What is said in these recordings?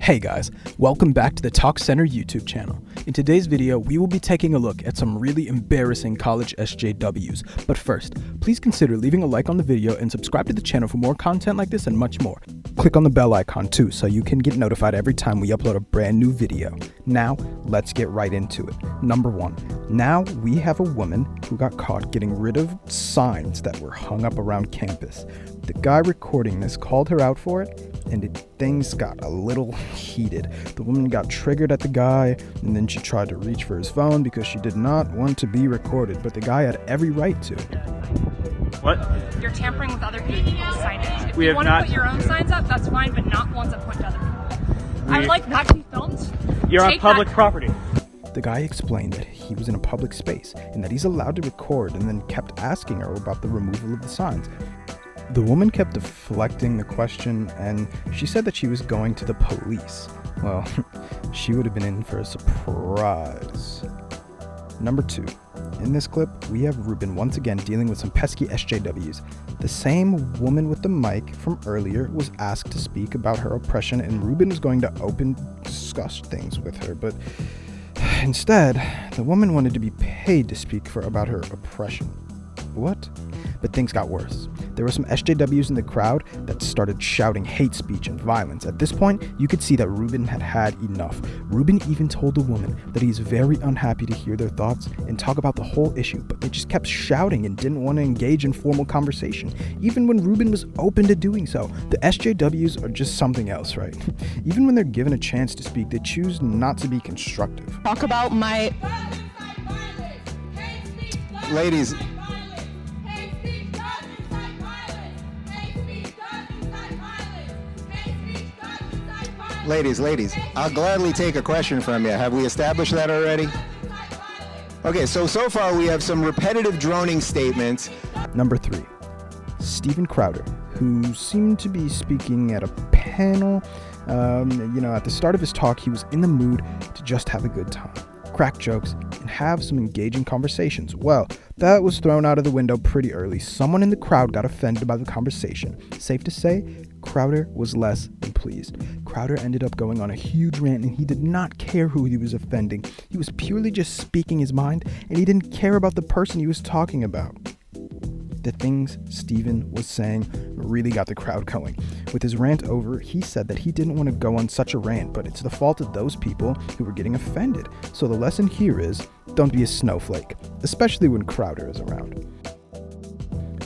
Hey guys, welcome back to the Talk Center YouTube channel. In today's video, we will be taking a look at some really embarrassing college SJWs. But first, please consider leaving a like on the video and subscribe to the channel for more content like this and much more. Click on the bell icon too so you can get notified every time we upload a brand new video. Now, let's get right into it. Number 1. Now we have a woman who got caught getting rid of signs that were hung up around campus. The guy recording this called her out for it, and things got a little heated. The woman got triggered at the guy, and then she tried to reach for his phone because she did not want to be recorded, but the guy had every right to. What? You're tampering with other people's signage. If We you have want not- to put your own signs up, that's fine, but not ones that point to other people. I would like that to be filmed. You're on Take public that- property. The guy explained that he was in a public space and that he's allowed to record, and then kept asking her about the removal of the signs. The woman kept deflecting the question, and she said that she was going to the police. Well, she would have been in for a surprise. Number 2. In this clip, we have Ruben once again dealing with some pesky SJWs. The same woman with the mic from earlier was asked to speak about her oppression, and Ruben was going to discuss things with her, but instead, the woman wanted to be paid to speak about her oppression. What? But things got worse. There were some SJWs in the crowd that started shouting hate speech and violence. At this point, you could see that Ruben had had enough. Ruben even told the woman that he's very unhappy to hear their thoughts and talk about the whole issue, but they just kept shouting and didn't want to engage in formal conversation, even when Ruben was open to doing so. The SJWs are just something else, right? Even when they're given a chance to speak, they choose not to be constructive. Talk about my... Ladies, ladies, I'll gladly take a question from you. Have we established that already? Okay, so far we have some repetitive droning statements. Number 3. Stephen Crowder, who seemed to be speaking at a panel. At the start of his talk, he was in the mood to just have a good time, crack jokes, and have some engaging conversations. Well, that was thrown out of the window pretty early. Someone in the crowd got offended by the conversation. Safe to say, Crowder was less than pleased. Crowder ended up going on a huge rant, and he did not care who he was offending. He was purely just speaking his mind, and he didn't care about the person he was talking about. The things Stephen was saying really got the crowd going. With his rant over, he said that he didn't want to go on such a rant, but it's the fault of those people who were getting offended. So the lesson here is, don't be a snowflake, especially when Crowder is around.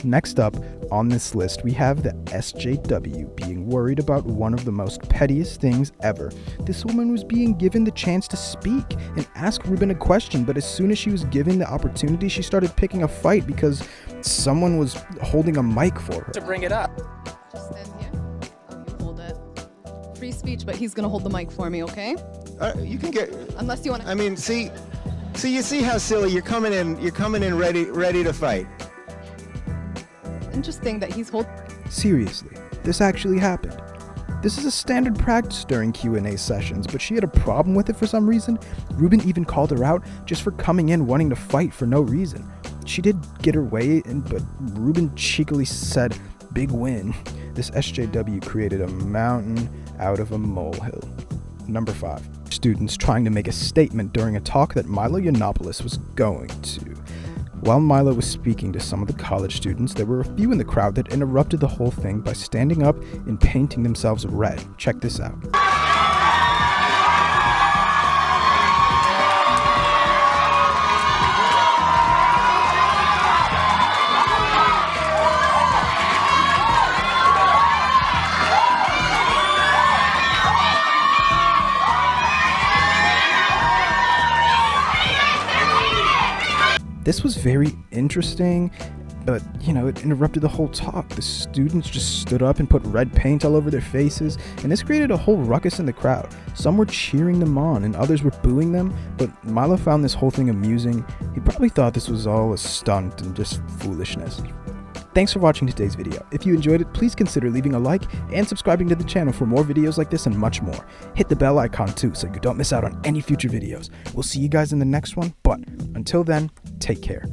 Next up on this list, we have the SJW being worried about one of the most pettiest things ever. This woman was being given the chance to speak and ask Ruben a question, but as soon as she was given the opportunity, she started picking a fight because someone was holding a mic for her. To bring it up. Just stand here. You hold it. Free speech, but he's gonna hold the mic for me, okay? You can get. Unless you want to... I mean, see, you see how silly you're coming in ready to fight. Interesting that he's holding... Seriously, this actually happened. This is a standard practice during Q&A sessions, but she had a problem with it for some reason. Ruben even called her out just for coming in wanting to fight for no reason. She did get her way, but Ruben cheekily said, "Big win." This SJW created a mountain out of a molehill. Number 5. Students trying to make a statement during a talk that Milo Yiannopoulos was going to. While Milo was speaking to some of the college students, there were a few in the crowd that interrupted the whole thing by standing up and painting themselves red. Check this out. This was very interesting, but, it interrupted the whole talk. The students just stood up and put red paint all over their faces, and this created a whole ruckus in the crowd. Some were cheering them on, and others were booing them, but Milo found this whole thing amusing. He probably thought this was all a stunt and just foolishness. Thanks for watching today's video. If you enjoyed it, please consider leaving a like and subscribing to the channel for more videos like this and much more. Hit the bell icon too so you don't miss out on any future videos. We'll see you guys in the next one, but until then, take care.